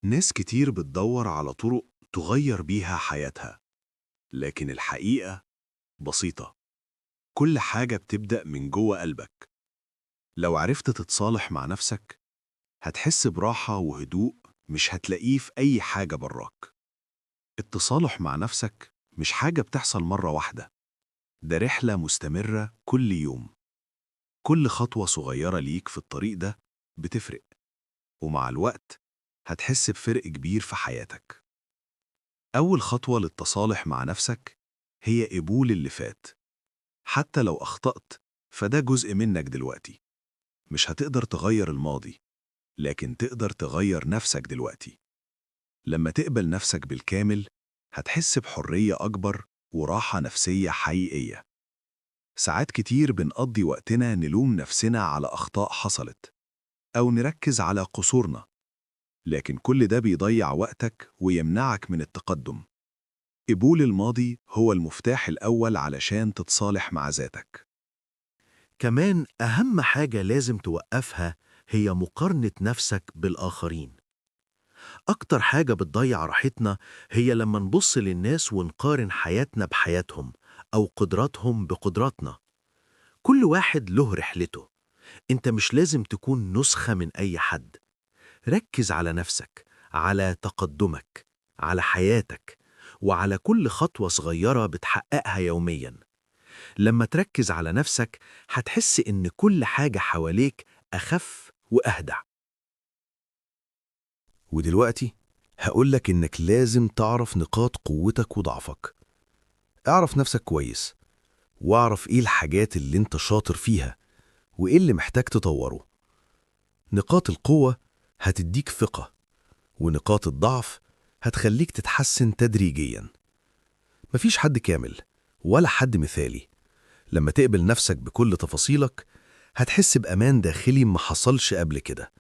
ناس كتير بتدور على طرق تغير بيها حياتها، لكن الحقيقة بسيطة. كل حاجة بتبدأ من جوه قلبك. لو عرفت تتصالح مع نفسك هتحس براحة وهدوء مش هتلاقيه في أي حاجة براك. التصالح مع نفسك مش حاجة بتحصل مرة واحدة، ده رحلة مستمرة كل يوم. كل خطوة صغيرة ليك في الطريق ده بتفرق، ومع الوقت هتحس بفرق كبير في حياتك. أول خطوة للتصالح مع نفسك هي قبول اللي فات. حتى لو أخطأت فده جزء منك دلوقتي. مش هتقدر تغير الماضي، لكن تقدر تغير نفسك دلوقتي. لما تقبل نفسك بالكامل هتحس بحرية أكبر وراحة نفسية حقيقية. ساعات كتير بنقضي وقتنا نلوم نفسنا على أخطاء حصلت، أو نركز على قصورنا، لكن كل ده بيضيع وقتك ويمنعك من التقدم. قبول الماضي هو المفتاح الأول علشان تتصالح مع ذاتك. كمان أهم حاجة لازم توقفها هي مقارنة نفسك بالآخرين. أكتر حاجة بتضيع راحتنا هي لما نبص للناس ونقارن حياتنا بحياتهم أو قدراتهم بقدراتنا. كل واحد له رحلته، أنت مش لازم تكون نسخة من أي حد. ركز على نفسك، على تقدمك، على حياتك، وعلى كل خطوة صغيرة بتحققها يومياً. لما تركز على نفسك هتحس إن كل حاجة حواليك أخف وأهدى. ودلوقتي هقولك إنك لازم تعرف نقاط قوتك وضعفك. اعرف نفسك كويس، واعرف إيه الحاجات اللي أنت شاطر فيها وإيه اللي محتاج تطوره. نقاط القوة هتديك ثقة، ونقاط الضعف هتخليك تتحسن تدريجياً. مفيش حد كامل ولا حد مثالي. لما تقبل نفسك بكل تفاصيلك هتحس بأمان داخلي ما حصلش قبل كده،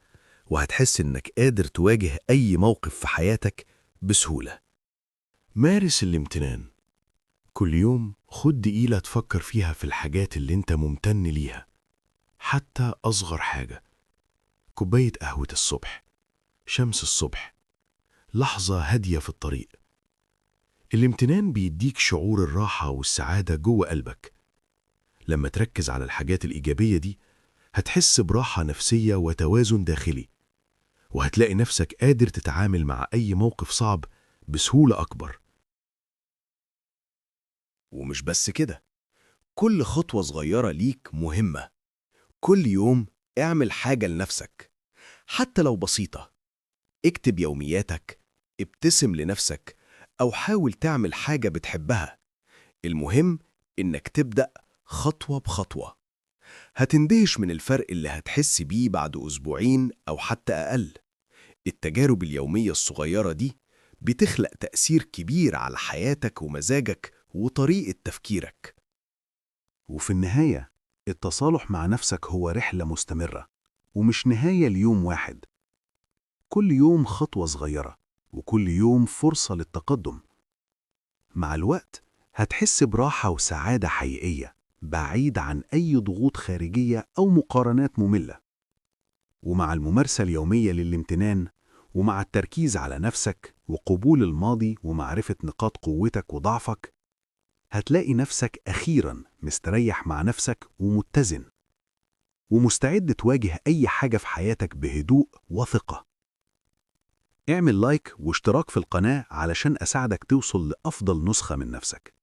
وهتحس إنك قادر تواجه أي موقف في حياتك بسهولة. مارس الامتنان. كل يوم خد دقيقة تفكر فيها في الحاجات اللي انت ممتن ليها، حتى أصغر حاجة: كوباية قهوة الصبح، شمس الصبح، لحظة هادية في الطريق. الامتنان بيديك شعور الراحة والسعادة جوه قلبك. لما تركز على الحاجات الإيجابية دي هتحس براحة نفسية وتوازن داخلي، وهتلاقي نفسك قادر تتعامل مع أي موقف صعب بسهولة أكبر. ومش بس كده، كل خطوة صغيرة ليك مهمة. كل يوم اعمل حاجة لنفسك، حتى لو بسيطة. اكتب يومياتك، ابتسم لنفسك، أو حاول تعمل حاجة بتحبها. المهم إنك تبدأ خطوة بخطوة. هتندهش من الفرق اللي هتحس بيه بعد أسبوعين أو حتى أقل. التجارب اليومية الصغيرة دي بتخلق تأثير كبير على حياتك ومزاجك وطريقة تفكيرك. وفي النهاية التصالح مع نفسك هو رحلة مستمرة، ومش نهاية ليوم واحد. كل يوم خطوة صغيرة، وكل يوم فرصة للتقدم. مع الوقت هتحس براحة وسعادة حقيقية بعيد عن أي ضغوط خارجية أو مقارنات مملة. ومع الممارسة اليومية للامتنان، ومع التركيز على نفسك وقبول الماضي ومعرفة نقاط قوتك وضعفك، هتلاقي نفسك أخيراً مستريح مع نفسك ومتزن، ومستعد تواجه أي حاجة في حياتك بهدوء وثقة. اعمل لايك واشتراك في القناة علشان أساعدك توصل لأفضل نسخة من نفسك.